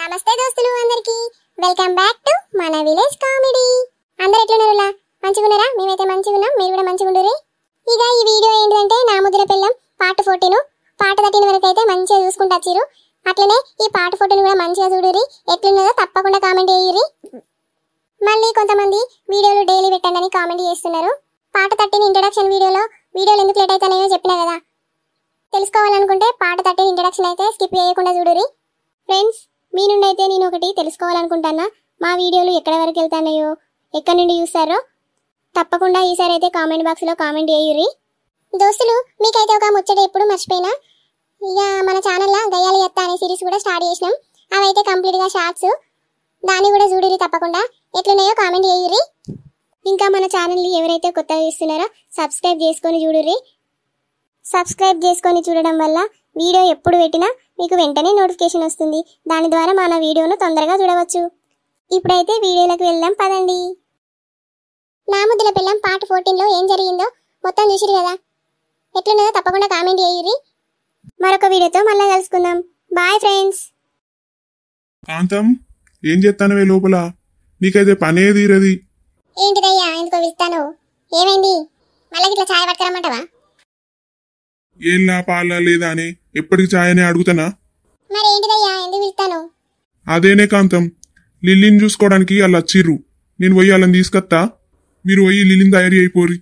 నమస్తే దోస్తులు అందరికి వెల్కమ్ బ్యాక్ టు మన విలేజ్ కామెడీ. అందరూ ఎట్లున్నారులా? మంచిగున్నారా? మేమైతే మంచిగున్నాం, మీరు కూడా మంచిగుండురి. ఇక ఈ వీడియో ఏంటంటే నా ముద్దుల పిల్లం పార్ట్ 14 పార్ట్ 13 వరకు అయితే మంచిగా చూసుకుంటూ వచ్చిరు. అట్లనే ఈ పార్ట్ 14 కూడా మంచిగా చూడురి. ఎట్లున్నదో తప్పకుండా కామెంట్ చేయురి. మళ్ళీ కొంతమంది వీడియోలు డైలీ పెట్టండి అని కామెంట్ చేస్తున్నారు. పార్ట్ 13 ఇంట్రడక్షన్ వీడియోలు ఎందుకు లేట్ అవుతాయో చెప్పినా కదా. తెలుసుకోవాలనుకుంటే పార్ట్ 13 ఇంట్రడక్షన్ అయితే స్కిప్ చేయకుండా చూడురి. ఫ్రెండ్స్, మీ నుండి అయితే నేను ఒకటి తెలుసుకోవాలనుకుంటున్నా. మా వీడియోలు ఎక్కడి వరకు వెళ్తాయో, ఎక్కడి నుండి చూస్తారో తప్పకుండా ఈసారి అయితే కామెంట్ బాక్స్లో కామెంట్ చేయురి. దోస్తులు, మీకైతే ఒక ముచ్చట ఎప్పుడు మర్చిపోయినా, ఇక మన ఛానల్లో గయ్యాలి ఎత్త అనే సిరీస్ కూడా స్టార్ట్ చేసినాం. అవైతే కంప్లీట్గా షార్ట్స్, దాన్ని కూడా చూడురి. తప్పకుండా ఎట్లున్నాయో కామెంట్ చేయురి. ఇంకా మన ఛానల్ని ఎవరైతే కొత్తగా చూస్తున్నారో సబ్స్క్రైబ్ చేసుకొని చూడురి. సబ్స్క్రైబ్ చేసుకొని చూడడం వల్ల వీడియో ఎప్పుడు పెట్టినా మీకు వెంటనే నోటిఫికేషన్ వస్తుంది. దాని ద్వారా మన వీడియోను తొందరగా చూడవచ్చు. ఇప్పుడైతే వీడియోలకు వెళ్దాం పదండి. నా ముద్దుల పిల్లం పార్ట్ 14లో ఏం జరిగిందో మొత్తం చూసిరు కదా. ఎట్లున్నదో తప్పకుండా కామెంట్ చేయురి. మరొక వీడియోతో మళ్ళీ కలుసుకుందాం. Bye friends. కాంతం, ఏం చేస్తానవే లోపల? నీకైతే పనే తీరది. ఏంటిదయ్యా, ఎందుకో పిలుస్తాను? ఏమైంది? మళ్ళీ ఇట్లా ఛాయ్ పట్టుకురమ్మంటావా? ఏం పాలా లేదా అని ఎప్పటికి ఛాయనే అడుగుతానా? మరి ఏంటిదయ్యా, ఎందుకు పిలుస్తాను? అదేనే కాంతం, లిల్లీని చూసుకోవడానికి వాళ్ళు వచ్చిర్రు. నేను పోయి వాళ్ళని తీసుకొస్తా, మీరు పోయి లిల్లీని తయారు అయిపోరి.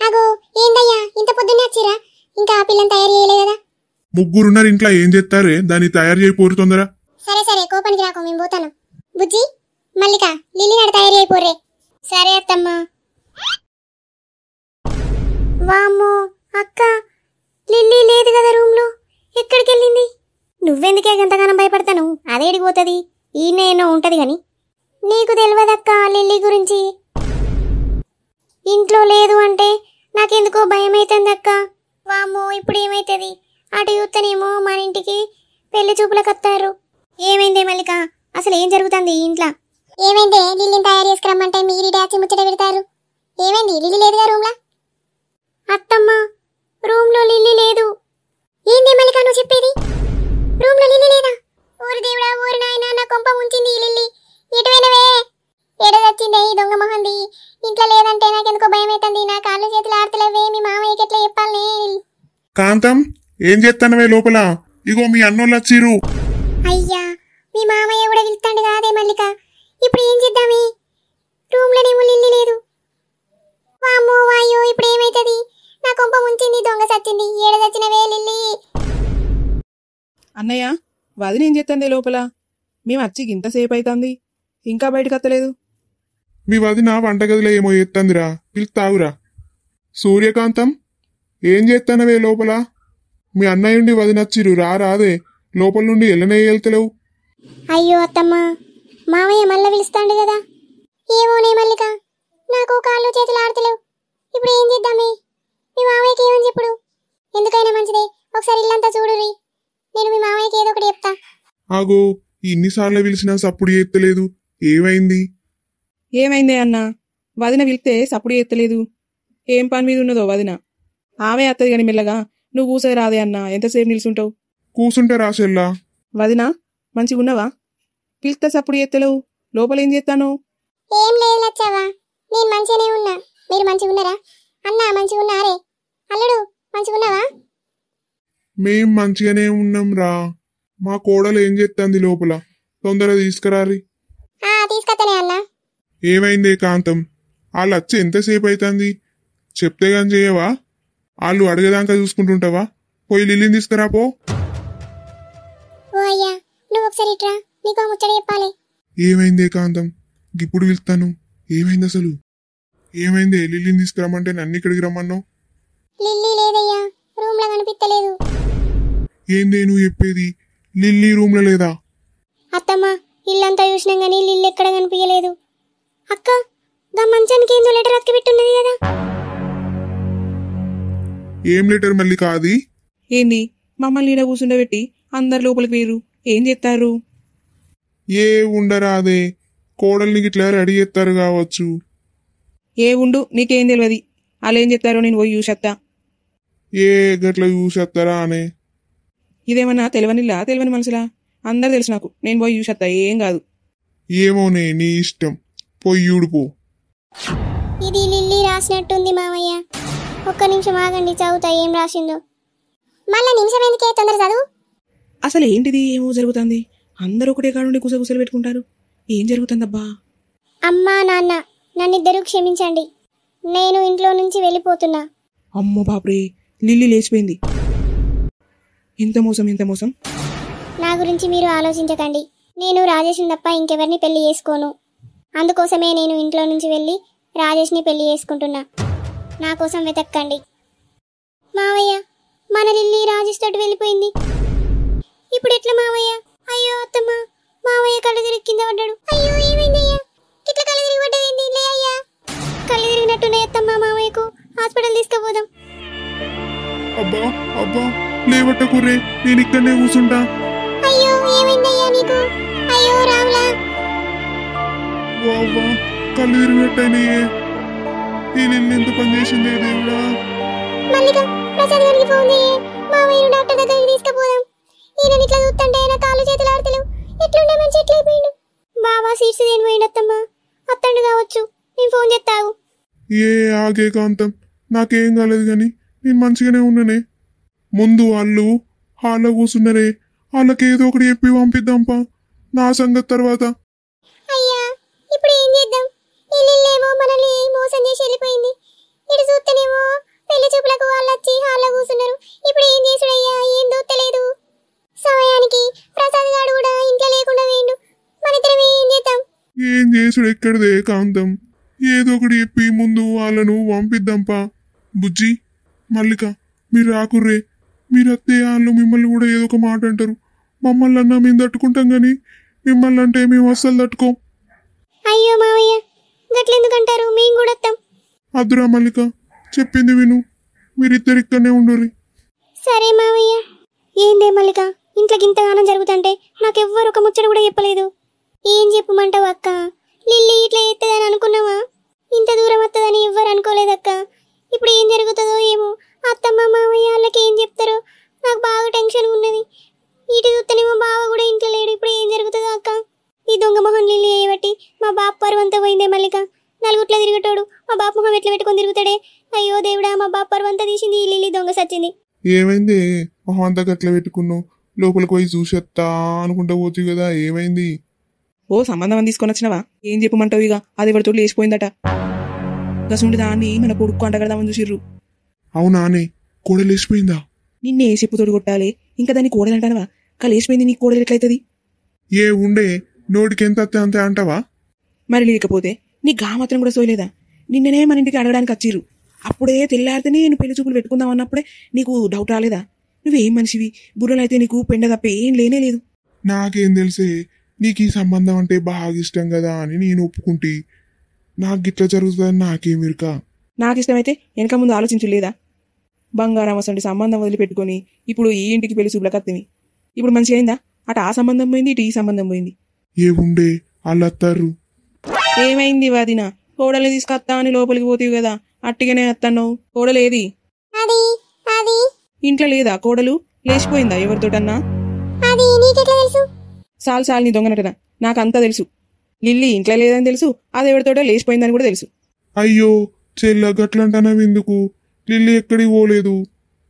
అగో, ఏందయ్యా ఇంత పొద్దున్నే వచ్చిరా? ఇంకా ఆ పిల్లని తయారు చేయలే కదా? ముగ్గురున్నారు ఇంట్లో, ఏం చేస్తారే? దాన్ని తయారు అయిపోరు తొందర. సరే సరే, కోపానికి రాకు, మేము పోతాను. బుజ్జి, మల్లిక, లిల్లీ నాడు తయారు అయిపోరే. సరే అత్తమ్మా. వామ్మో అక్క, లిల్లీ లేదు కదా రూమ్ లో, ఎక్కడికి వెళ్ళింది? నువ్వెందుకే గంతగానం భయపడతాను? అదేడికి పోతుంది, ఈయన ఏమో ఉంటది గాని. నీకు తెలియదక్క లిల్లీ గురించి. ఇంట్లో లేదు అంటే నాకెందుకో భయం అవుతుంది అక్క. వామ్మో, ఇప్పుడు ఏమైతుంది? అటు చూస్తేనేమో మన ఇంటికి పెళ్లి చూపులకు వస్తారు. ఏమైందే మల్లిక, అసలు ఏం జరుగుతుంది ఈ ఇంట్లో? ఏమైందే? లిల్లీని తయారు చేసుకురమ్మంటే మీరు డాచి ముచ్చట పెడతారు. ఏమైంది? లిల్లీ లేదుగా రూమ్లా? అత్తమ్మ, రూమ్ లో లిల్లీ లేదు. ఏంది మల్లిక నువ్వు చెప్పేది? రూమ్ లో లిల్లీ లేదా? ఊరి దేవుడా, ఊరి నాయనా, నా కొంప ముంచింది ఈ లిల్లీ. ఎటువైనవే? ఎడదొచ్చిందే ఈ దొంగ మొహంది? ఇంట్లో లేదంటే నాకెందుకో భయం అవుతుంది. నా కాళ్ళు చేతులు ఆడతలేవే. మీ మామయ్యకి ఎట్లా చెప్పాలి? కాంతం, ఏం చేస్తానవే లోపల? ఇగో మీ అన్నోళ్ళు వచ్చిర్రు. అయ్యా, మీ మామయ్య కూడా పిలుస్తాడు కాదే మల్లిక. ఇప్పుడు ఏం చేద్దామే? రూమ్ లోనేమో లిల్లీ లేదు. వామ్మో వాయో, ఇప్పుడు ఏమైతుంది? నా కొంప ముంచింది, దొంగ సచ్చింది. ఏడదొచ్చినవే లిల్లీ. అన్నయ్య, వదిన ఏం చేస్తుంది లోపల? మేము వచ్చి ఇంతసేపు అవుతుంది, ఇంకా బయటకు వస్తలేదు. మీ వదిన వంటగదిలో ఏమో ఎత్తందిరా, పిలుస్తావురా. సూర్యకాంతం, ఏం చేస్తానవే లోపల? మీ అన్నయ్యుండి వదినచ్చిరు, రాదే లోపల నుండి ఎల్లనే వెళ్తలేవు. అయ్యో అత్తమ్మ, మామయ్య మళ్ళీ పిలుస్తాండు కదా. ఏమోనే మల్లిక, నాకు కాళ్ళు చేతులు ఆడతలేవు. ఇప్పుడు ఏం చేద్దామే? మీ మామయ్యకి ఏమని చెప్పుడు? ఎందుకైనా మంచిదే, ఒకసారి ఇల్లంతా చూడురి. నేను మీ మామయ్యకి ఏదో ఒకటి చెప్తా. ఆగో, ఇన్నిసార్లు పిలిచినా సప్పుడు ఎత్తలేదు, ఏమైంది? ఏమైందే అన్న? వదిన పిలిస్తే సప్పుడు ఎత్తలేదు. ఏం పని మీద ఉన్నదో వదిన? ఆమె అత్తది గాని మెల్లగా. నువ్వు కూసే రాదే అన్న, ఎంతసేపు నిల్చుంటావు? కూసుంటే రాసెల్లా. వదిన, మంచిగా ఉన్నావా? పిలిస్తే సప్పుడు ఎత్తలేవు, లోపల ఏం చేస్తాను? ఏం లేదు లచ్చవ్వా, నేను మంచిగానే ఉన్నా. మీరు మంచిగా ఉన్నారా? అన్నా మంచిగా ఉన్నారే? అల్లుడు మంచిగా ఉన్నావా? మేం మంచిగానే ఉన్నాం రా. మా కోడలు ఏం చేస్తుంది లోపల? తొందర తీసుకురారి. తీసుకొస్తానే అన్నా. ఏమైందే కాంతం? వాళ్ళు వచ్చి ఎంతసేపు అవుతుంది? చెప్తే గాని చేయవా? వాళ్ళు అడిగేదాకా చూసుకుంటుంటావా? పోయి లిల్లీని తీసుకురాపో. ఓ అయ్యా, నువ్వు ఒకసారి ఇట్రా, నీకో ముచ్చట చెప్పాలి. ఏమైందే కాంతం? ఇప్పుడు పిలుస్తాను. ఏమైంది అసలు? ఏమైందే? లిల్లీని తీసుకురమ్మంటే నన్ను ఇక్కడికి రమ్మన్నావు. లిల్లీ లేదయ్యా, రూమ్ లో కనిపించలేదు. ఏందే నువ్వు చెప్పేది? లిల్లీ రూమ్ లో లేదా? అత్తమ్మ, ఇల్లంతా చూసినాం గానీ లిల్లీ ఎక్కడ కనిపించలేదు. అక్క, గా మంచానికి ఏందో లెటర్ అతికి పెట్టున్నది కదా. ఏం లెటర్ మళ్ళీ కాది? ఏంది? మమ్మల్ని ఈడ కూర్చుండబెట్టి అందరు లోపలికి వేరు, ఏం చేస్తారు? ఏ ఉండరాదే, కోడల్ని గిట్లా రెడీ చేస్తారు కావచ్చు. ఏ ఉండు, నీకేం తెలియదు. వాళ్ళు ఏం చెప్తారో నేను పోయి చూసేస్తా. ఏ గట్ల చూసేస్తారా అనే? ఇదేమన్నా తెలివనిలా తెలివని మనుషులా? అందరు తెలుసు నాకు, నేను పోయి చూసేస్తా, ఏం కాదు. ఏమోనే నీ ఇష్టం, పొయ్యుడు పో. ఇది లిల్లీ రాసినట్టుంది మావయ్య. ఒక్క నిమిషం ఆగండి, చదువుతా ఏం రాసిందో. మళ్ళా నిమిషం ఎందుకే, తొందర చదువు. అసలు ఏంటిది, ఏమో జరుగుతుంది. అందరూ ఒకటే కాడుండి గుసగుసలు పెట్టుకుంటారు. ఏం జరుగుతుందబ్బా? అమ్మా నాన్న, నన్నిద్దరూ క్షమించండి, నేను ఇంట్లో నుంచి వెళ్ళిపోతున్నా. అమ్మో బాపురే, లిల్లీ లేచిపోయింది. ఇంత మోసం, ఇంత మోసం. నా గురించి మీరు ఆలోచించకండి. నేను రాజేష్ని తప్ప ఇంకెవరిని పెళ్లి చేసుకోను. అందుకోసమే నేను ఇంట్లో నుంచి వెళ్ళి రాజేష్ని పెళ్లి చేసుకుంటున్నా. నా కోసం వెతక్కండి. మావయ్య, మన లిల్లీ రాజేష్ తోటి వెళ్ళిపోయింది. ఇప్పుడు ఎట్లా మావయ్య? అయ్యో అత్తమ్మ, మావయ్య కళ్ళు తిరిగి కింద పడ్డాడు. అయ్యో ఏమైందయ్యా? ఇట్లా కళ్ళు తిరిగి పడ్డది లే అయ్యా. కళ్ళు తిరిగినట్టున్నాయి అత్తమ్మ, మావయ్యకు హాస్పిటల్ తీసుకుపోదాం. అబ్బా అబ్బా, లేవట్టకుర్రే, నేను ఇక్కడనే కూర్చుంటా. అయ్యో ఏమైందయ్యా నీకు? అయ్యో రావులా. వావ్వా, కళ్ళు తిరిగినట్టయినాయే. ఈ నిన్ను ఎంత పని చేసిందే దేవుడా. మల్లిక, ప్రసాద్ గారికి ఫోన్ చేయి, మావయ్యను డాక్టర్ దగ్గరికి తీసుకుపోదాం. ఈయన ఇట్లా చూస్తుంటే నా కాళ్ళు చేతులు ఆడతలేవు. ఎట్లుండే మంచి ఎట్లయిపోయిండు. బావా సీట్స్ దేని పోయిండత్తమ్మా, అత్తండు కావచ్చు. నేను ఫోన్ చేస్తావు. ఏ ఆగే కాంతం, నాకేం కాలేదు గాని నేను మంచిగానే ఉన్నానే. ముందు వాళ్ళు హాల్లో కూర్చున్నారే, వాళ్ళకేదో ఒకటి చెప్పి పంపిద్దాంపా, నా సంగతి తర్వాత. అయ్యా, ఇప్పుడు ఏం చేద్దాం? ఇల్లేమో మనల్ని మోసం చేసి వెళ్ళిపోయింది. ఇటు చూస్తేనేమో పెళ్లి చూపులకు వాళ్ళు వచ్చి హాల్లో కూర్చున్నారు. ఇప్పుడు ఏం చేసుడయ్యా? ఏం దూత్తలేదు. సమయానికి ప్రసాద్ గారు కూడా ఇంట్లో లేకుండా వేయండు. మన ఇద్దరం ఏం చేద్దాం? ఏం చేసుడు ఎక్కడిదే కాంతం, ఏదో ఒకటి చెప్పి ముందు వాళ్ళను పంపిద్దాంపా. బుజ్జి, మల్లిక, మీరు రాకుర్రే. మీరు అత్తే వాళ్ళు మిమ్మల్ని కూడా ఏదో ఒక మాట అంటారు. మమ్మల్ని అన్నా మేము తట్టుకుంటాం గాని మిమ్మల్ని అంటే మేము అస్సలు తట్టుకోం. అయ్యో మావయ్య, గట్లెందుకంటారు? మేము కూడా వస్తాం. అద్దురా మల్లిక, చెప్పింది విను, మీరిద్దరు ఇక్కడనే ఉండుర్రి. సరే మావయ్య. ఏందే మల్లిక, ఇంట్లోకి ఇంతగానం జరుగుతుంటే నాకెవ్వరు ఒక ముచ్చట కూడా చెప్పలేదు. ఏం చెప్పమంటావు అక్క? లిల్లీ ఇట్లా ఎత్తదని అనుకున్నావా? ఇంత దూరం వస్తుందని ఎవ్వరు అనుకోలేదక్క. ఇప్పుడు ఏం జరుగుతుందో ఏమో. అత్తమ్మ మావయ్య వాళ్ళకి ఏం చెప్తారో నాకు బాగా టెన్షన్ ఉన్నది. ఇటు చూస్తేనేమో బావ కూడా ఇంట్లో లేడు. ఇప్పుడు ఏం జరుగుతుందో అక్క? ఈ దొంగ మొహం లిల్లీ అయ్యబట్టి మా బాపు పరువు అంతా పోయిందే మల్లిక. నలుగుట్లా తిరిగేటోడు మా బాపు మొహం ఎట్లా పెట్టుకొని తిరుగుతాడే. అయ్యో దేవుడా, మా బాపు పరువు అంతా తీసింది ఈ లిల్లీ దొంగ సచ్చింది. ఏమైంది మొహం అంతా గట్ల పెట్టుకున్నావు? లోపలికి పోయి చూసేస్తా అనుకుంటా పోతు కదా, ఏమైంది? ఓ సంబంధం అని తీసుకొని వచ్చినవా? ఏం చెప్పమంటావు? ఇక అది ఎవరితో లేచిపోయిందట. గసుండి దాన్ని మన కొడుకు అంటగడదామని చూసిర్రు. అవునానే, కూడా లేచిపోయిందా? నిన్నే చెప్పుతోడు కొట్టాలి, ఇంకా దాన్ని కోడలంటానవా? లేచిపోయింది, నీకు కోడలు ఎట్లయితుంది? ఏ ఉండే, నోటికి ఎంత అత్తే అంతే అంటావా? మరి లేకపోతే నీ గా మాత్రం కూడా సోయలేదా? నిన్ననే మన ఇంటికి అడగడానికి వచ్చిర్రు. అప్పుడే తెల్లారితేనే నేను పెళ్లి చూపులు పెట్టుకుందాం అన్నప్పుడే నీకు డౌట్ రాలేదా? నువ్వేం మనిషివి, బుర్రలైతే నీకు పెండ తప్ప ఏం లేనే లేదు. నాకేం తెలిసే, నీకు ఈ సంబంధం అంటే బాగా ఇష్టం కదా అని నేను ఒప్పుకుంటే నాకు గిట్లా జరుగుతుందని నాకేం ఇరుక. నాకు ఇష్టమైతే వెనక ముందు ఆలోచించలేదా? బంగారం అసంటి సంబంధం వదిలిపెట్టుకొని ఇప్పుడు ఈ ఇంటికి పెళ్లి చూపులకు అత్తివి. ఇప్పుడు మంచిగా అయిందా? అటు ఆ సంబంధం పోయింది, ఇటు ఈ సంబంధం పోయింది. ఏ ఉండే, వాళ్ళత్తారు. ఏమైంది వదిన? కోడల్ని తీసుకొస్తా అని లోపలికి పోతీవి కదా, అట్టిగానే వస్తాను. కోడలేది? అది అది ఇంట్లో లేదా కోడలు? లేచిపోయిందా ఎవరితోటన్నా? అది నీకెట్లా తెలుసు? సాల్ నీ దొంగనటనా, నాకంతా తెలుసు. లిల్లీ ఇంట్లో లేదని తెలుసు, అది ఎవరితోటో లేచిపోయిందని కూడా తెలుసు. అయ్యో చెల్ల, గట్లంటానవి ఎందుకు? లిల్లీ ఎక్కడికి పోలేదు,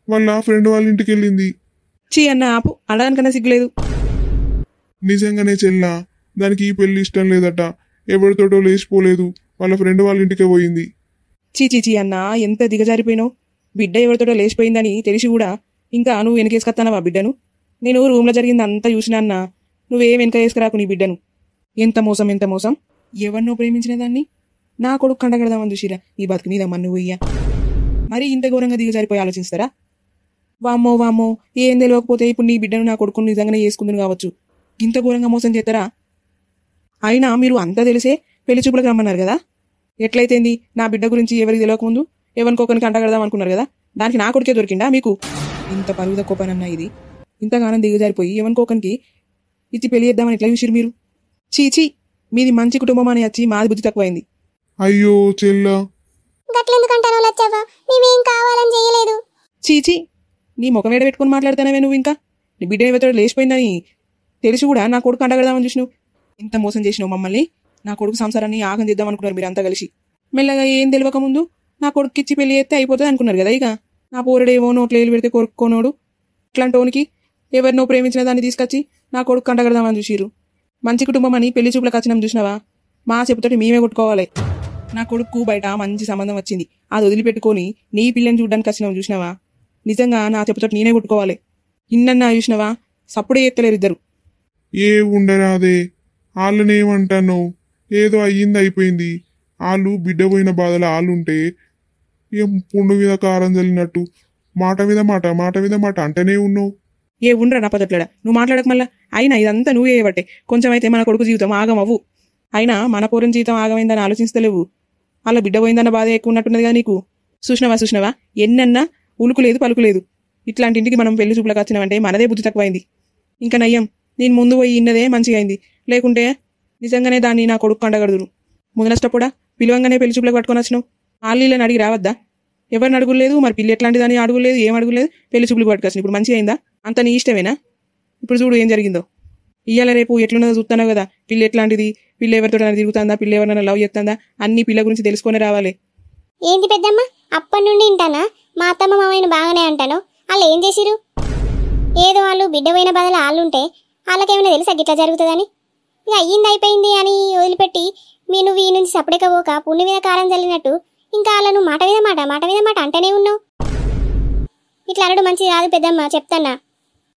వాళ్ళ ఫ్రెండ్ వాళ్ళ ఇంటికి వెళ్ళింది. చీ అన్న ఆపు, అడగానికన్నా సిగ్గులేదు. నిజంగానే చెల్లా, దానికి ఈ పెళ్లి ఇష్టం లేదట, ఎవరితోటో లేచిపోలేదు, వాళ్ళ ఫ్రెండ్ వాళ్ళ ఇంటికే పోయింది. చీ అన్న, ఎంత దిగజారిపోయినావు. బిడ్డ ఎవరితోటో లేచిపోయిందని తెలిసి కూడా ఇంకా నువ్వు వెనకేసుకొస్తానవా బిడ్డను? నేను రూమ్లో జరిగింది అంతా చూసినా అన్నా, నువ్వేం వెనక వేసుకురాకు నీ బిడ్డను. ఎంత మోసం, ఎంత మోసం. ఎవరినో ప్రేమించిన దాన్ని నా కొడుకు కండగడదామని చూసిరా, ఈ బతుకు మీద మన్ను పోయ్యా. మరి ఇంత ఘోరంగా దిగజారిపోయి ఆలోచిస్తారా? వామ్మో, ఏం తెలియకపోతే ఇప్పుడు నీ బిడ్డను నా కొడుకుని నిజంగానే చేసుకుందును కావచ్చు. ఇంత ఘోరంగా మోసం చేస్తారా? అయినా మీరు అంతా తెలిసే పెళ్లి చూపులకు రమ్మన్నారు కదా. ఎట్లయితేంది? నా బిడ్డ గురించి ఎవరికి తెలియకముందు ఎవరికొకరికి అంటగడదాం అనుకున్నారు కదా, దానికి నా కొడుకే దొరికిందా మీకు? ఇంత పరువు తక్కువ పని అన్నా ఇది. ఇంతగానం దిగజారిపోయి ఎవరికొకరికి ఇచ్చి పెళ్లి చేద్దామని ఎట్లా చూసిరు మీరు? చీ, మీది మంచి కుటుంబం అని వచ్చి మాది బుద్ధి తక్కువైంది. అయ్యో చెల్లా, గట్లెందుకంటారో లచ్చవ్వ, మేమేం కావాలని చేయలేదు. చీ, నీ ముఖం వేడ పెట్టుకుని మాట్లాడుతానవే నువ్వు. ఇంకా నీ బిడ్డ ఎవరితో లేచిపోయిందని తెలిసి కూడా నా కొడుకు అంటగడదామని చూసినావు. ఇంత మోసం చేసినావు మమ్మల్ని. నా కొడుకు సంసారాన్ని ఆగం చేద్దాం అనుకున్నారు మీరు అంతా కలిసి. మెల్లగా ఏం తెలియక ముందు నా కొడుకు ఇచ్చి పెళ్లి చేస్తే అయిపోతుంది అనుకున్నారు కదా. ఇక నా పోరడేవో నోట్లో ఏలు పెడితే కొరుక్కోనోడు ఇట్లాంటోనికి ఎవరినో ప్రేమించిన దాన్ని తీసుకొచ్చి నా కొడుకు అంటగడదామని చూసిరు. మంచి కుటుంబం అని పెళ్లి చూపులకు వచ్చినాం చూసినావా, మా చెప్పుతోటి మేమే కొట్టుకోవాలి. నా కొడుకు బయట మంచి సంబంధం వచ్చింది, అది వదిలిపెట్టుకొని నీ పిల్లని చూడడానికి వచ్చినాం చూసినావా, నిజంగా నా చెప్పుతోటి నేనే కొట్టుకోవాలి. ఇన్నన్నా చూసినావా, సప్పుడే ఎత్తలేరు ఇద్దరు. ఏ ఉండరాదే, వాళ్ళనేమంటాను, ఏదో అయ్యింది అయిపోయింది. వాళ్ళు బిడ్డ పోయిన బాధలు వాళ్ళుంటే ఏం పుండు మీద కారం చల్లినట్టు మాట మీద మాట మాట మీద మాట అంటేనే ఉన్నావు. ఏ ఉండరా నా పదట్లేడా, నువ్వు మాట్లాడక మళ్ళా. అయినా ఇదంతా నువ్వే చేయబట్టే. కొంచెం అయితే మన కొడుకు జీవితం ఆగమవ్వు. అయినా మన పూర్వం జీవితం ఆగమైందని ఆలోచిస్తలేవు. అలా బిడ్డ పోయిందన్న బాధ ఎక్కువ ఉన్నట్టున్నది కదా నీకు. చూసినవా ఎన్నన్నా ఉలుకు లేదు పలుకు లేదు. ఇట్లాంటి ఇంటికి మనం పెళ్లి చూపులకు వచ్చినామంటే మనదే బుద్ధి తక్కువైంది. ఇంకా నయ్యం, నేను ముందు పోయి ఇన్నదే మంచిగా అయింది. లేకుంటే నిజంగానే దాన్ని నా కొడుకు కండగడుదును. ముందు నష్టపోడా పిలువంగానే పెళ్లి చూపులకు పట్టుకొని వచ్చినావు. ఆళ్ళని అడిగి రావద్దా? ఎవరిని అడుగులేదు, మరి పిల్లి ఎట్లాంటి దాన్ని అడుగులేదు, ఏం అడుగులేదు, పెళ్లి చూపులకు పట్టుకొచ్చిన. ఇప్పుడు మంచిగా అయిందా? అంత నీ ఇష్టమేనా? ఇప్పుడు చూడు ఏం జరిగిందో. ఇయ్యాల రేపు ఎట్లున్నదో చూస్తానో కదా, పిల్లి ఎట్లాంటిది, పిల్ల ఎవరితో తిరుగుతుందా, పిల్ల ఎవరైనా లవ్ చేస్తుందా, అన్ని పిల్ల గురించి తెలుసుకొని రావాలి. ఏంటి పెద్దమ్మ, అప్పటి నుండి వింటానా మా అత్తమ్మ మామయ్యను బాగానే అంటాను. వాళ్ళు ఏం చేసిరు? ఏదో వాళ్ళు బిడ్డ పోయిన బాధలు వాళ్ళుంటే వాళ్ళకేమైనా తెలుసా గిట్లా జరుగుతుందని? ఇక అయ్యింది అయిపోయింది అని వదిలిపెట్టి నువ్వు ఈ నుంచి సపడేక పోక పుండి మీద కారం చల్లినట్టు ఇంకా వాళ్ళను మాట మీద మాట మాట మీద మాట అంటేనే ఉన్నావు. ఇట్లా అనడు మంచిది కాదు పెద్దమ్మ, చెప్తానా.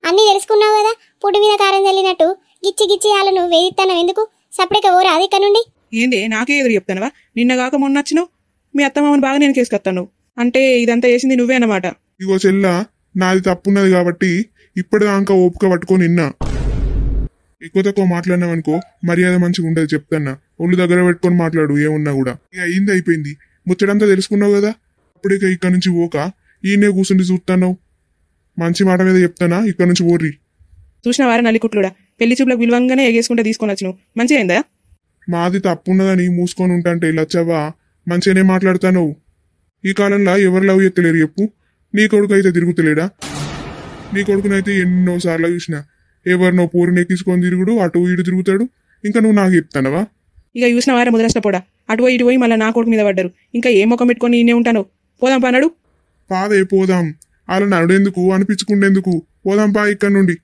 అన్నీ తెలుసుకున్నావు కదా, పుండి మీద కారం చల్లినట్టు గిచ్చి గిచ్చి వాళ్ళను వేదిస్తాను. ఎందుకు సపడేక పోరా అది ఇక్కడ నుండి? ఏందే నాకే ఎదురు చెప్తానవా? నిన్న కాక మొన్న వచ్చినావు, మీ అత్తమామని బాగా నేను కేసుకొస్తాను. అంటే ఇదంతా చేసింది నువ్వే అన్నమాట. ఇగో చెల్లా, నాది తప్పున్నది కాబట్టి ఇప్పటిదాకా ఓపిక పట్టుకొని నిన్నా. ఎక్కువ తక్కువ మాట్లాడినావనుకో మర్యాద మంచిగా ఉండదు చెప్తాన్నా. ఒళ్ళు దగ్గర పెట్టుకొని మాట్లాడు ఏమున్నా కూడా. ఇక అయింది అయిపోయింది, ముచ్చటంతా తెలుసుకున్నావు కదా. అప్పుడే ఇక్కడ నుంచి పోక ఈయనే కూర్చుండి చూస్తాను. మంచి మాట మీద చెప్తానా, ఇక్కడ నుంచి ఓర్రి. చూసిన వారే నల్లికుట్లుడా, పెళ్లి చూపులకు విలువంగానే ఎగేసుకుంటే తీసుకొని వచ్చినావు. మంచిగా అయిందా? మాది తప్పున్నదని మూసుకొని ఉంటాంటే లచ్చవ్వా, మంచిగానే మాట్లాడతాను. ఈ కాలంలో ఎవరు లవ్ ఎత్తలేరు చెప్పు. నీ కొడుకు అయితే తిరుగుతలేడా? నీ కొడుకునైతే ఎన్నోసార్లు చూసినా ఎవరినో పూరిని ఎక్కించుకొని తిరుగుడు, అటు ఇటు తిరుగుతాడు. ఇంకా నువ్వు నాకు చెప్తానవా? ఇక చూసిన వారే ముదరష్టపోడా, అటు పోయి ఇటు పోయి మళ్ళీ నా కొడుకు మీద పడ్డారు. ఇంకా ఏ ముఖం పెట్టుకొని నేనే ఉంటాను. పోదాం పన్నాడు. పాదే పోదాం, అలా నడుడెందుకు అనిపించుకుండేందుకు, పోదాం పా ఇక్కడ నుండి.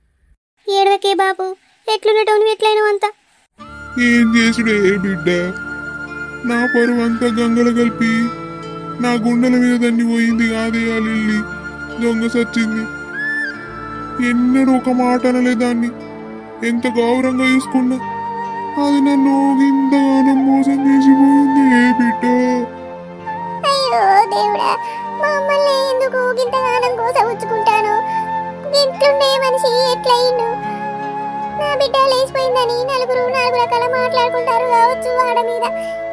ఏడవకే బాబు, ఎట్లున్నటోను ఎట్లయినా అంతా. ఏం చేసుడే బిడ్డ, నా పరువు అంతా గంగలు కలిపి నా గుండెల మీద దాన్ని పోయింది కాదే ఆ లిల్లీ. దొంగ సచ్చింది. ఎన్నడూ ఒక మాట అనలే దాన్ని, ఎంత గౌరవంగా చూసుకున్నా. అది నన్ను ఇంతగానో మోసం చేసిపోయింది ఏ బిడ్డ. అయ్యో దేవుడా, మా అమ్మల్ని ఎందుకు గింతగానం కోసముచ్చుకుంటాను? ఇంట్లుండే మనిషి ఎట్లయిండు? నా బిడ్డ లేచిపోయిందని నలుగురు నాలుగు రకాల మాట్లాడుకుంటారు కావచ్చు వాడ మీద.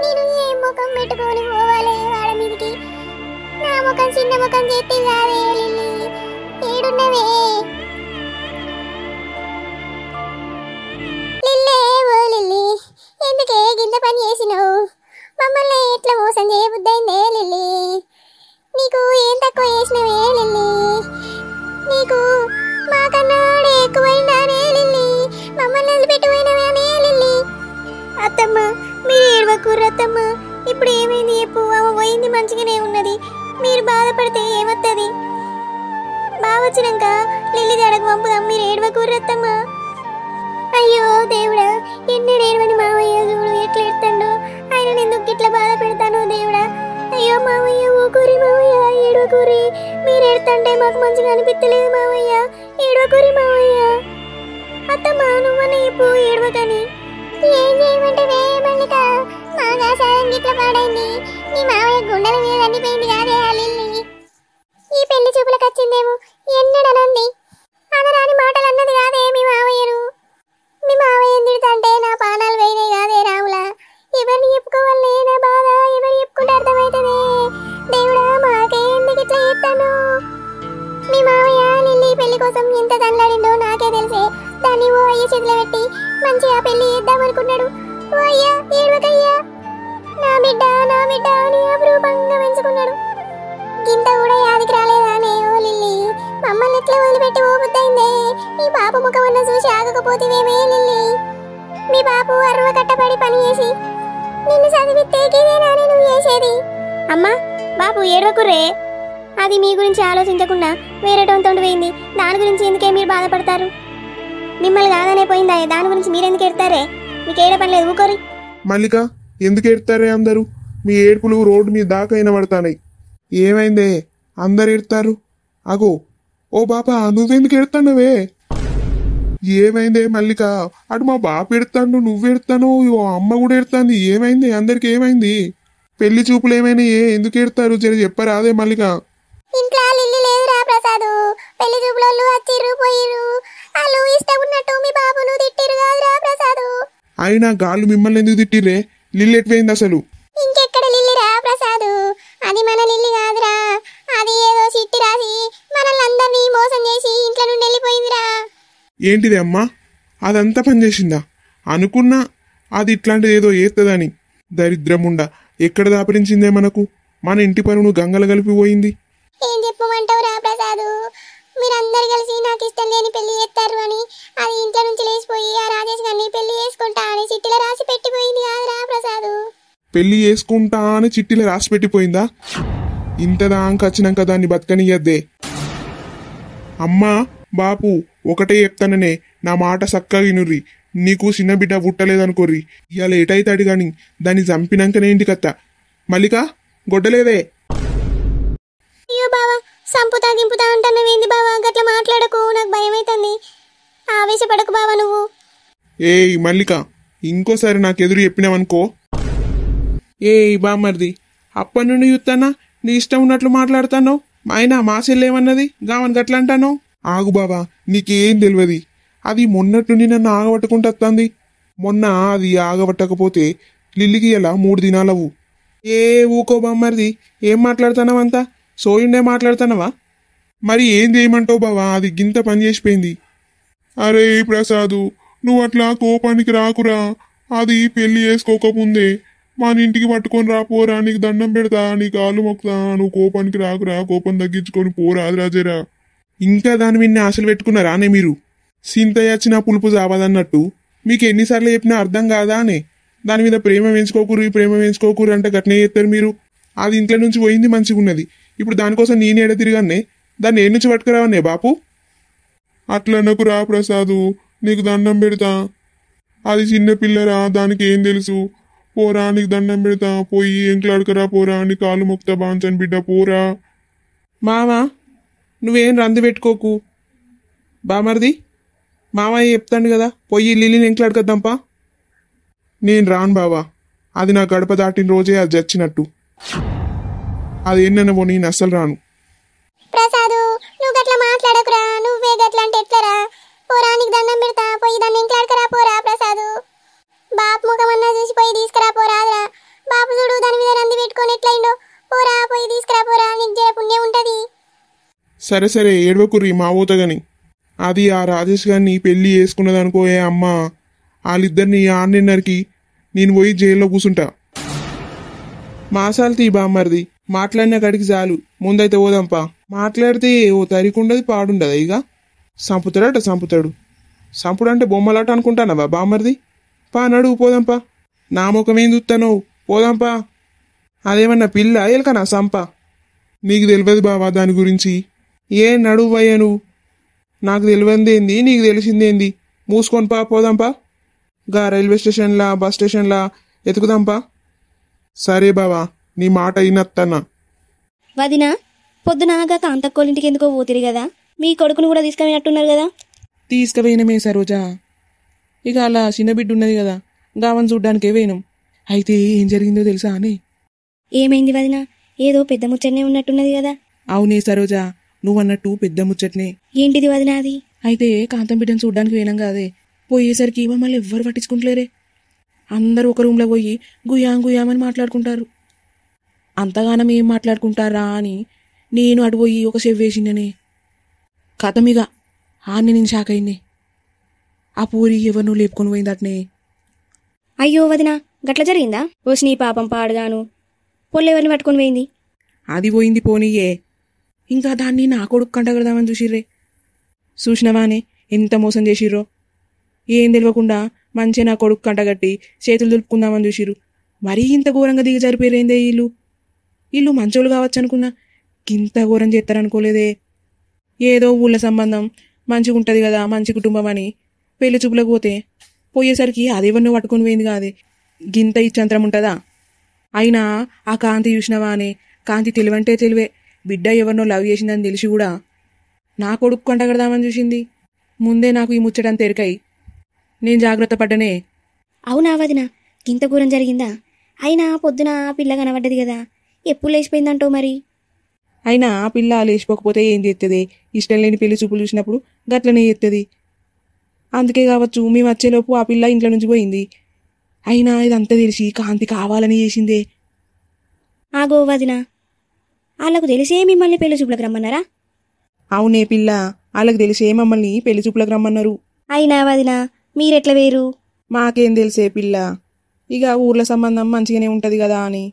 నేను ఏం ముఖం పెట్టుకొని పోవాలి వాడ మీదకి? నా ముఖం చిన్న ముఖం చేతి కాదే లిల్లీ, ఏడున్నవే లిల్లే? ఓ లిల్లీ, ఎందుకే గింత పని చేసినావు? మమ్మల్ని ఎట్లా మోసం చేయబుద్దైందే లిల్లీ? నీకు ఏం తక్కువ చేసినవే లిల్లీ? నీకు మాకన్నా ఎక్కువైందానే లిల్లీ? మమ్మల్ని వదిలిపెట్టిపోయినవానే లిల్లీ? అత్తమ్మ మీరు ఏడవకూరు అత్తమ్మ. ఇప్పుడు ఏమైంది చెప్పు? అమ్మ పోయింది మంచిగానే ఉన్నది, మీరు బాధపడితే ఏమవుతుంది? బావచ్చినాక లిల్లీ జడకు పంపుదాం, మీరు ఏడవకూరు అత్తమ్మ. అయ్యో దేవుడా, ఎన్నడు ఏడవని మావయ్య చూడు ఎట్లా ఎడతాడో. ఆయన ఎందుకు ఇట్లా బాధ పెడతానో దేవుడా. అయ్యో మావయ్య ఊకూరి మావయ్య, ఏడవకూరి. మీరు ఏడుతుంటే మాకు మంచిగా అనిపించలేదు మావయ్య, ఏడవకూరి మావయ్య. అత్తమ్మ నువ్వనే చెప్పు ఏడవకని. ఏం చేయమంటే మల్లిక, మాగా సాయం గిట్ల పాడైంది. మీ మావయ్య గుండెల మీద అన్నిపోయింది కాదే ఆ లిల్లీ. ఈ పెళ్లి చూపులకు వచ్చిందేమో ఎన్నడనంది, అనరాని మాటలు అన్నది కాదే మీ మావయ్యను. మీ మావయ్య తిడుతుంటే నా పానాలు వేయనే కాదే రాములా. ఎవరిని చెప్పుకోవాలనే నా బాధ, ఎవరు చెప్పుకుంటే అర్థమవుతుంది? దేవుడా మాకేందుకు ఇట్లా చేస్తాను? మీ మావయ్య లిల్లీ పెళ్లి కోసం ఎంత దండలాడిండో నాకే తెలిసే. దాన్ని ఓ అయ్య చేతిలో పెట్టి మంచిగా పెళ్లి చేద్దామనుకున్నాడు. ఓ అయ్యా ఏడవకయ్యా, నా బిడ్డ అని అపురూపంగా పెంచుకున్నాడు. గింత కూడా యాదికి రాలేదానే ఓ లిల్లీ? మమ్మల్ని ఎట్లా వదిలిపెట్టి పోబుద్దైందే? మీ బాపు ముఖమన్న చూసి ఆగకపోతేవేమే లిల్లీ? మీ బాపు అరువ కట్టబడి పని చేసి నిన్ను చదివితే గిదేనానే నువ్వు చేసేది? అమ్మా బాపు ఏడవకుర్రే, అది మీ గురించి ఆలోచించకుండా వేరేటోంతో పోయింది. దాని గురించి ఎందుకే మీరు బాధపడతారు? మిమ్మల్ని కాదనే పోయిందా, దాని గురించి మీరెందుకు ఎడతారే? మీకు ఏడ పని లేదు, ఊకోరి. మల్లిక ఎందుకు ఎడతారే అందరూ? మీ ఏడుపులు రోడ్డు మీద దాకా వినబడతాయి. ఏమైందే అందరు ఎడతారు? అగో ఓ బాపా నువ్వెందుకు ఎడతానవే? ఏమైందే మల్లిక? అటు మా బాప ఎడతాను, నువ్వు ఎడతాను, అమ్మ కూడా ఎడతాంది. ఏమైంది అందరికి? ఏమైంది? పెళ్లి చూపులు ఏమైనా ఎందుకు ఎడతారు? జర చెప్పరాదే మల్లిక. ఇంట్లో లిల్లీ లేదురా ప్రసాదు. పెళ్లి చూపులోళ్ళు వచ్చిర్రు పోయిర్రు. వాళ్ళు ఇష్టం ఉన్నట్టు మీ బాబును తిట్టిరు కాదురా ప్రసాదు. అయినా గాళ్ళు మిమ్మల్ని ఎందుకు తిట్టిర్రే? లిల్లీ ఎట్పోయింది అసలు? ఇంకెక్కడ లిల్లీరా ప్రసాదు? అది మన లిల్లీ కాదురా. అది ఏదో చిట్టి రాసి మనల్ని అందరినీ మోసం చేసి ఇంట్లో నుండి వెళ్ళిపోయిందిరా. ఏంటిది అమ్మా? అదంతా పనిచేసిందా? అనుకున్నా అది ఇట్లాంటిది ఏదో ఏత్తదని. దరిద్రముండా ఎక్కడ దాపరించిందే మనకు? మన ఇంటి పనును గంగల కలిపిపోయింది. ఏం చెప్పమంటావురా ప్రసాదు? మీరందరు కలిసి నాకు ఇష్టం లేని పెళ్లి చేస్తారు అని అది ఇంట్లో నుంచి లేచిపోయి ఆ రాజేష్ గారిని పెళ్లి చేసుకుంటా అని చిట్టిలో రాసి పెట్టిపోయింది కాదురా ప్రసాదు. పెళ్లి చేసుకుంటా అని చిట్టిలో రాసి పెట్టిపోయిందా? ఇంతదాకా వచ్చినాక దాన్ని బతకనియద్దే. అమ్మా బాపు ఒకటే చెప్తాననే, నా మాట సక్కగా వినుర్రి. నీకు చిన్న బిడ్డ పుట్టలేదనుకోర్రి, ఇవాళ ఎటైతాడు గాని దాన్ని చంపినాకనే ఇంటికత్తా. మల్లిక గొడ్డలేదే? అయ్యో బావా, సంపుతా గింపుతా అంటున్నావేంది బావా? గట్ల మాట్లాడకు, నాకు భయం అవుతుంది. ఆవేశపడకు బావా నువ్వు. ఏయ్ మల్లిక, ఇంకోసారి నాకు ఎదురు చెప్పినావనుకో. ఏయ్ బామ్మర్ది, అప్పటి నుండి చూస్తానా నీ ఇష్టం ఉన్నట్లు మాట్లాడుతాను. అయినా మా చెల్లేమన్నది గావని గట్ల అంటాను? ఆగు బావా, నీకేం తెలియదు. అది మొన్నటి నుండి నన్ను ఆగబట్టుకుంటుంది. మొన్న అది ఆగబట్టకపోతే లిల్లికి ఇలా 3 దినాలవు. ఊకో బామ్మర్ది, ఏం మాట్లాడుతున్నావంతా? సోయుండే మాట్లాడుతున్నావా? మరి ఏం చేయమంటావు బావా? అది గింత పని చేసిపోయింది. అరే ప్రసాదు, నువ్వు అట్లా కోపానికి రాకురా. అది పెళ్లి చేసుకోకముందే మన ఇంటికి పట్టుకొని రాపోరా, నీకు దండం పెడతా, నీ కాళ్ళు మొక్కుతా. నువ్వు కోపానికి రాకురా, కోపం తగ్గించుకొని పోరా రాజరా. ఇంకా దాని మీద ఆశలు పెట్టుకున్నారా అనే మీరు? సింతయ్య వచ్చిన పులుపు జావదన్నట్టు మీకు ఎన్నిసార్లు చెప్పినా అర్థం కాదా అనే? దాని మీద ప్రేమ పెంచుకోకూరు అంటే గట్నే చేస్తారు మీరు. అది ఇంట్లో నుంచి పోయింది మంచిగా ఉన్నది. ఇప్పుడు దానికోసం నేను ఎడ తిరిగానే, దాన్ని ఏ నుంచి పట్టుకురావనే బాపు? అట్లనకు రా ప్రసాదు, నీకు దండం పెడతా. అది చిన్న పిల్లరా, దానికి ఏం తెలుసు? పోరా, నీకు దండం పెడతా. పోయి ఎంకలాడుకరా పోరా, నీ కాళ్ళు మొక్తా బాంచని బిడ్డ పోరా. మామా నువ్వేం రంది పెట్టుకోకు. బామర్ది మామయ్య చెప్తాను కదా, పోయి లిల్లీని ఎంకలాడుకద్దాంపా. నేను రాను బావా, అది నా గడప దాటిన రోజే అది చచ్చినట్టు. అదేంటనవో నేను అస్సలు రాను. ప్రసాదు నువ్వు గట్ల మాట్లాడకురా, నువ్వే గట్ల అంటే ఎట్లరా? పోరా, నీకు దండం పెడతా, పోయి దాన్ని ఇంట్లాడకరా పోరా ప్రసాదు. బాపు ముఖమన్నా చూసి పోయి తీసుకురా పోరాదురా. బాపు చూడు దాని మీద రంది పెట్టుకొని ఎట్లయిండో. పోరా, పోయి తీసుకురా పోరా, నీకు జర పుణ్యం ఉంటది. సరే ఏడవకుర్రి మా ఊతగని. అది ఆ రాజేష్ గారిని పెళ్లి చేసుకున్నదనుకోయే అమ్మ, వాళ్ళిద్దరిని 6:30కి నేను పోయి జైల్లో కూర్చుంటా. మాసాలు తీ బామ్మరిది, మాట్లాడిన కాడికి చాలు, ముందైతే పోదాంపా. మాట్లాడితే ఓ తరికుండదు పాడుండదు. ఇక సంపుతాడు. సంపుడంటే బొమ్మలాట అనుకుంటానవా బామ్మరిది? పా నడువు పోదాంపా. నా ముఖమేం చూస్తానో, పోదాంపా. అదేమన్నా పిల్ల ఎలకనా సంప? నీకు తెలియదు బావా దాని గురించి. నడువు అయ్యా నువ్వు. నాకు తెలియందేంది, నీకు తెలిసిందేంది? మూసుకొని పా, పోదాంపా. గా రైల్వే స్టేషన్లా బస్ స్టేషన్లా ఎతుకుదాంపా. సరే బావా, నీ మాట అయినత్తన్నా. వదినా, పొద్దునాగా కాంతక్కోలింటికి ఎందుకో పోతిరి కదా, మీ కొడుకును కూడా తీసుకుపోయినట్టున్నారు కదా? తీసుకుపోయినమే సరోజా. ఇక అలా చిన్న బిడ్డ ఉన్నది కదా, గావని చూడ్డానికే పోయినాం. అయితే ఏం జరిగిందో తెలుసా అని? ఏమైంది వదినా? ఏదో పెద్ద ముచ్చటనే ఉన్నట్టున్నది కదా? అవునే సరోజా, నువ్వన్నట్టు పెద్ద ముచ్చట్నే. ఏంటిది వదినా అది? అయితే కాంతం బిడ్డను చూడ్డానికి పోయినాం కాదే, పోయేసరికి మమ్మల్ని ఎవ్వరు పట్టించుకుంటలేరే. అందరూ ఒక రూమ్లో పోయి గుయామని మాట్లాడుకుంటారు. అంతగానం ఏం మాట్లాడుకుంటారా అని నేను అటు పోయి ఒక చెవ్ వేసిందనే. కథమిగా ఆన్ని నేను షాక్ అయింది. ఆ పూరి ఎవరినో లేపుకొని పోయిందటనే. అయ్యో వదినా, గట్ల జరిగిందా? వచ్చి నీ పాపం పాడుగాను. పొల్లెవరిని పట్టుకొని పోయింది? అది పోయింది పోనీయే, ఇంకా దాన్ని నా కొడుకు కంటగడదామని చూసిర్రే. చూసినవానే ఎంత మోసం చేసిర్రో. ఏం తెలియకుండా మంచిగా నా కొడుకు కంటగట్టి చేతులు దులుపుకుందామని చూసిర్రు. మరీ ఇంత ఘోరంగా దిగజారిపోయారేందే వీళ్ళు మంచోళ్ళు కావచ్చు అనుకున్నా, ఇంత ఘోరం చేస్తారనుకోలేదే. ఏదో ఊళ్ళ సంబంధం మంచిగా ఉంటుంది కదా, మంచి కుటుంబం అని పెళ్లి చూపులకు పోయేసరికి అదేవన్నో పట్టుకొని పోయింది కాదే. గింత ఇచ్చంతరం ఉంటుందా? అయినా ఆ కాంతి చూసినవా అనే, కాంతి తెలివంటే తెలివే. బిడ్డ ఎవరినో లవ్ చేసిందని తెలిసి కూడా నా కొడుకు కంటగడదామని చూసింది. ముందే నాకు ఈ ముచ్చటంత ఎరికాయి, నేను జాగ్రత్త పడ్డనే. అవునా వదిన, ఇంత ఘోరం జరిగిందా? అయినా పొద్దున ఆ పిల్ల కనబడ్డది కదా, ఎప్పుడు లేచిపోయిందంటో మరి. అయినా ఆ పిల్ల లేచిపోకపోతే ఏం చేస్తుంది? ఇష్టం లేని పెళ్లి చూపులు చూసినప్పుడు గట్లనే చేస్తుంది. అందుకే కావచ్చు మేము వచ్చేలోపు ఆ పిల్ల ఇంట్లో నుంచి పోయింది. అయినా ఇదంతా తెలిసి కాంతి కావాలని చేసిందే. ఆగో వదిన, వాళ్ళకు తెలిసే మిమ్మల్ని పెళ్లి చూపులకు రమ్మన్నారా? అవునే పిల్ల, వాళ్ళకి తెలిసే మమ్మల్ని పెళ్లి చూపులకు రమ్మన్నారు. అయినా వదిన మీరెట్లా వేరు? మాకేం తెలిసే పిల్ల, ఇక ఊర్ల సంబంధం మంచిగానే ఉంటది కదా అని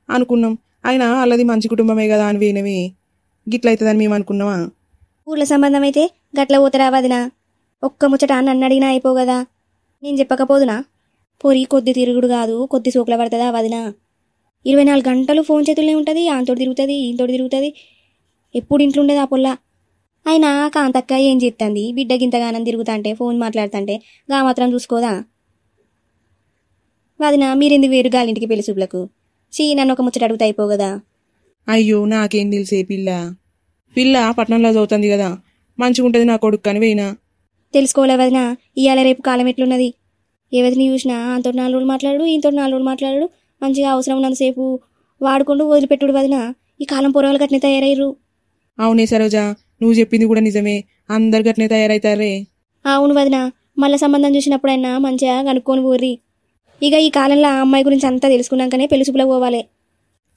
అనుకున్నాం. అయినా వాళ్ళది మంచి కుటుంబమే కదా అని పోయినవి. గిట్లయితుందని మేము అనుకున్నామా? ఊర్ల సంబంధం అయితే గట్ల పోతారా వదిన? ఒక్క ముచ్చట నన్ను అడిగినా అయిపో కదా, నేను చెప్పకపోదునా? పొరి కొద్ది తిరుగుడు కాదు, కొద్ది సోకుల పడుతుందా వదిన? 24 గంటలు ఫోన్ చేతుల్నే ఉంటుంది, ఆంతోటి తిరుగుతుంది, ఈంతోటి తిరుగుతుంది, ఎప్పుడు ఇంట్లో ఉండేది ఆ పొల్ల. అయినా కాంతక్క ఏం చేస్తుంది? బిడ్డ గింతగానం తిరుగుతాంటే, ఫోన్ మాట్లాడుతుంటే గా మాత్రం చూసుకోదా వదిన? మీరెందుకు వేరు గాలింటికి పెళ్లి చూపులకు? నన్ను ఒక ముచ్చట అడుగుతా అయిపో కదా. అయ్యో నాకేం తెలిసే పిల్ల పట్నంలో చదువుతుంది కదా, మంచిగా ఉంటుంది నా కొడుకు అని పోయినా. తెలుసుకోలే వదిన, ఇవాళ రేపు కాలం ఎట్లున్నది? ఎవరిని చూసినా అంతో 4 రోజులు మాట్లాడు, ఇంతో 4 రోజులు మాట్లాడు, మంచిగా అవసరం ఉన్నంతసేపు వాడుకుంటూ వదిలిపెట్టుడు వదిన. ఈ కాలం పొరవలు గట్నే తయారయ్యారు. అవునే సరోజా, నువ్వు చెప్పింది కూడా నిజమే, అందరు గట్నే తయారైతారే. అవును వదిన, మళ్ళా సంబంధం చూసినప్పుడైనా మంచిగా కనుక్కొని పోర్రి. ఇక ఈ కాలంలో ఆ అమ్మాయి గురించి అంతా తెలుసుకున్నాకనే పెళ్లి చూపులకు పోవాలి.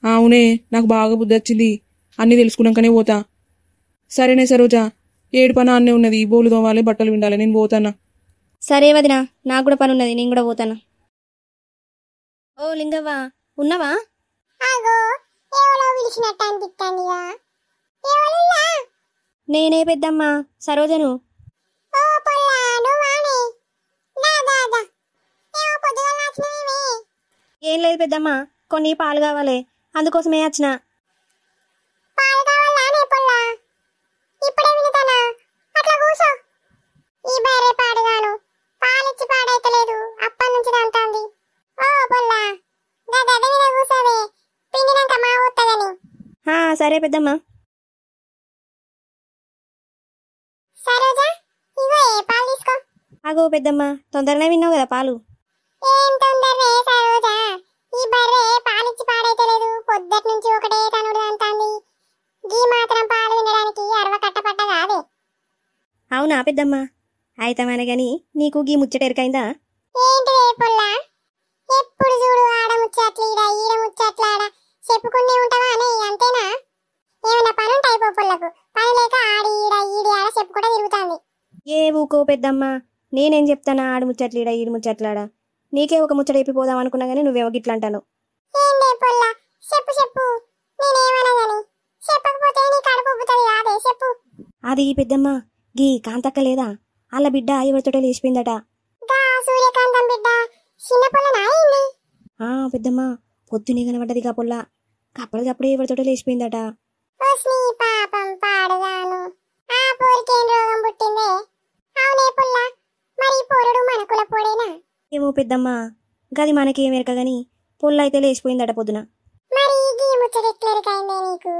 అవునే, నాకు బాగా బుద్ధి వచ్చింది, అన్నీ తెలుసుకున్నాకనే పోతా. సరేనే సరోజా, ఏడు పని అన్నే ఉన్నది, బోలు తోవాలి, బట్టలు విండాలి, నేను పోతానా. సరే వదిన, నాకు కూడా పని ఉన్నది, నేను కూడా పోతాను. ఓ లింగవ్వ, ఉన్నావా? ఆగో ఎవరో పిలిచినట్టు అనిపిస్తాందిగా. ఎవరులా? నేనే పెద్దమ్మ, సరోజను. ఓ పొల్లా నువ్వానే? దా దా దా. ఏమో పొద్దుగాల వచ్చినవేమే? ఏం లేదు పెద్దమ్మ, కొన్ని పాలు కావాలి, అందుకోసమే వచ్చిన. పాలు కావాలానే పొల్లా? ఇప్పుడే వినుతానా? అట్లా కూసో. ఈ బర్రె పాడుగాను పాలిచ్చి పాడైతలేదు, అప్పటి నుంచి దంతాంది. ఓ పొల్లా దా గడ్డ మీద కూసోవే, పిండినాక మా ఊత్తదని. సరే పెద్దమ్మ. సరోజా ఇగో ఏ పాలు తీసుకో. ఆగో పెద్దమ్మ, తొందరనే విన్నావు కదా పాలు. ఏం తొందరనే సరోజా, ఈ బర్రె పాలిచ్చి పాడైతలేదు, పొద్దటి నుంచి ఒకటే తనుడు అంటాంది. గీ మాత్రం పాలు వినడానికి అరవ కట్టపడ్డ కాదే. అవునా పెద్దమ్మ? అయితమనే గాని నీకు గీ ముచ్చట ఎరకైందా? ఏంటిదే పొల్లా? ఎప్పుడు చూడు ఆడ ముచ్చట్లు ఈడ ముచ్చట్లాడ చెప్పుకునే ఉంటావా అనే, అంతేనా? ఏమైనా పని ఉంటాయి పొల్లకు, పని లేక ఈడి ఆడ చెప్పుకుంటా తిరుగుతాంది. ఏ ఊకో పెద్దమ్మ, నేనేం చెప్తానా? ఆడు ముచ్చట్లీడ ఈడు ముచ్చట్లాడ. నీకే ఒక ముచ్చట చెప్పిపోదాం అనుకున్నా గానీ నువ్వేమో గిట్లా అంటాను. ఏందే పొల్లా, చెప్పు చెప్పు, నేనేమనగాని చెప్పకపోతే నీ కడుపు ఉబ్బుతుంది కాదే, చెప్పు. అది పెద్దమ్మ, గీ కాంతక్క లేదా, వాళ్ళ బిడ్డ ఎవరితోటో లేచిపోయిందట. గా సూర్యకాంతం బిడ్డ చిన్న పొల్లనా ఏంది? పెద్దమ్మ, పొద్దునే కనబడ్డదిగా పొల్ల, కప్పటికప్పుడే ఎవరితోటో లేచిపోయిందట. ఓస్ని పాపం పాడుగాను, ఆ పోరికేం రోగం పుట్టిందే? అవునే పొల్లా, మరి ఈ పోరుడు మన కుల పోడేనా? ఏమో పెద్దమ్మ, గది మనకేం ఎరక గాని పొల్ల అయితే లేచిపోయిందట పొద్దున. మరి గీ ముచ్చట ఎట్లెరకైందే నీకు?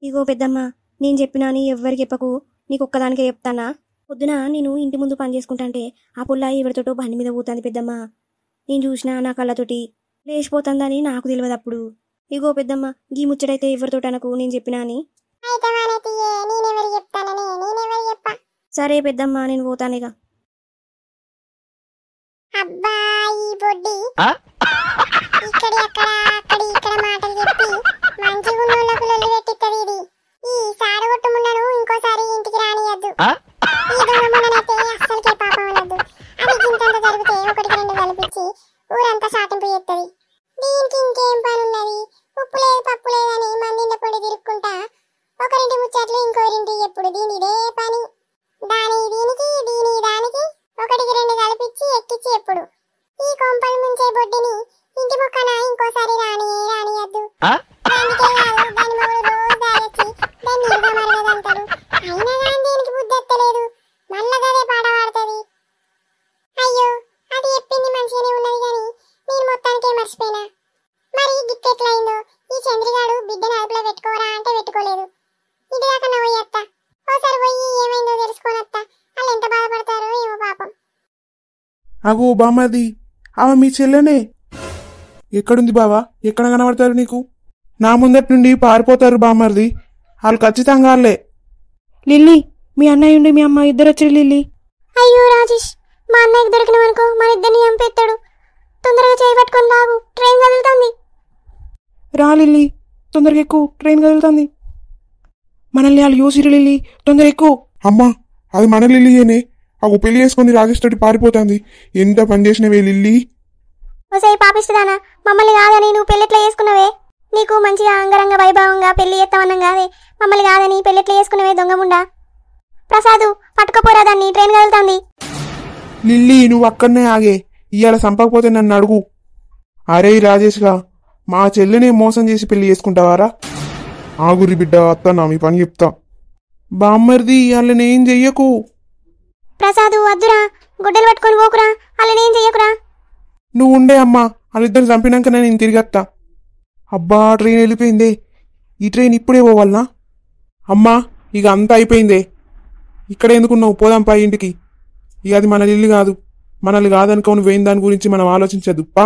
ఇగో పెద్దమ్మ, నేను చెప్పినా నీ ఎవ్వరికి చెప్పకు, నీకొక్కదానికే చెప్తానా. పొద్దున నేను ఇంటి ముందు పని చేసుకుంటాంటే ఆ పొల్ల ఎవరితోటో బండి మీద పోతుంది పెద్దమ్మ. నేను చూసినా నా కళ్ళతోటి, లేచిపోతుందని నాకు తెలియదు అప్పుడు. ఇగో పెద్దమ్మ, గీ ముచ్చటైతే ఎవరితోటి అనకు, నేను చెప్పినా అని. సరే పెద్దమ్మ, నేను పోతానిగ. అబ్బా ఈ బొడ్డి ఇక్కడి అక్కడ అక్కడి ఇక్కడ మాటలు చెప్పి మంచిగా ఉన్నోళ్ళకు లొల్లి పెట్టిత్తది ఇది. ఈ సాడగొట్టు ముండను ఇంకోసారి ఇంటికి రానియద్దు. ఈ దొంగ ముండనైతే అస్సలకే పాపం అనద్దు. అది గింతంత జరిగితే 1-2 కలిపించి ఊరంతా షాటింపు చేస్తుంది. దీనికి ఇంకేం పని ఉన్నది? ఉప్పు లేదు పప్పు లేదని మందిండ పొడి తిరుక్కుంటా ఒకరింటి ముచ్చట్లు ఇంకోరింటి ఎప్పుడు దీనిదే పని. దాని దీనికి దీని దానికి ఒకటికి రెండు కలిపిచ్చి ఎక్కిచ్చి ఎప్పుడు ఈ కొంపలు ముంచే బొడ్డిని ఇంటి మొక్కన ఇంకోసారి రానియద్దు. అందుకే కాదు దాని మొగుడు రోజు దాగొచ్చి దాన్ని ఇరుగమరగదంటాడు. అయినా కానీ దీనికి బుద్ధి ఎత్తలేదు. మళ్ళా గదే పాట పాడుతుంది. అయ్యో అది చెప్పింది మంచిగానే ఉన్నది కానీ నేను మొత్తానికే మర్చిపోయినా. మరి గిట్టెట్లయిందో ఈ చంద్రిగాడు బిడ్డను అదుపులో పెట్టుకోరా అంటే పెట్టుకోలేదు. ఇది దాకా నవ్వయ్యత్త ఓసారి పోయి ఏమైందో తెలుసుకోనత్త. వాళ్ళు ఎంత బాధపడతారో ఏమో పాపం. అగో బామ్మది ఆమె మీ చెల్లెనే. ఎక్కడుంది బావా? ఎక్కడ కనబడతారు నీకు? నా ముందటి నుండి పారిపోతారు బామ్మర్ది. వాళ్ళు ఖచ్చితంగా వాళ్ళే. లిల్లీ, మీ అన్నయ్య ఉండి మీ అమ్మ ఇద్దరు వచ్చారు లిల్లీ. అయ్యో రాజేష్, మా అన్నయ్యకి దొరికినవనుకో మన ఇద్దరిని చంపేస్తాడు. తొందరగా చేయి పట్టుకొని లాగు, ట్రైన్ కదులుతుంది. రా లిల్లీ, తొందరగా ఎక్కువ, ట్రైన్ కదులుతుంది. మనల్ని వాళ్ళు యూసిరు లిల్లీ, తొందర ఎక్కువ. అమ్మా అది మన లిల్లీయేనే. అవు పెళ్లి చేసుకుని రాజేష్ తోటి పారిపోతుంది. ఎంత పని చేసినవే లిల్లీ. ఒసే పాపిస్తుందానా, మమ్మల్ని కాదని నువ్వు పెళ్ళెట్లా చేసుకున్నావే? నీకు మంచిగా అంగరంగ వైభవంగా పెళ్లి చేస్తామన్నాం కాదే, మమ్మల్ని కాదని పెళ్ళెట్లా చేసుకున్నావే దొంగముండా? ప్రసాదు పట్టుకపోరా దాన్ని, ట్రైన్ కదులుతుంది. లిల్లీ నువ్వు అక్కడనే ఆగే. ఇవాళ సంపకపోతే నన్ను అడుగు. అరే రాజేష్గా, మా చెల్లెనే మోసం చేసి పెళ్లి చేసుకుంటావారా? ఆగురి బిడ్డ, అత్త మీ పని చెప్తా. బామ్మర్ది వాళ్ళనేం చెయ్యకు. ప్రసాదు వద్దురా, గుడ్డలు పట్టుకొని పోకురా, అలానేం చెయ్యకురా. నువ్వు ఉండే అమ్మా, వాళ్ళిద్దరు చంపినాక నేను తిరిగత్తా. అబ్బా ట్రైన్ వెళ్ళిపోయిందే. ఈ ట్రైన్ ఇప్పుడే పోవాలనా? అమ్మా ఇక అంతా అయిపోయిందే. ఇక్కడ ఎందుకున్నావు? పోదాంపా ఇంటికి. ఇక అది మన ఇల్లు కాదు. మనల్ని కాదనుకో నువ్వేం దాని గురించి మనం ఆలోచించద్దు పా.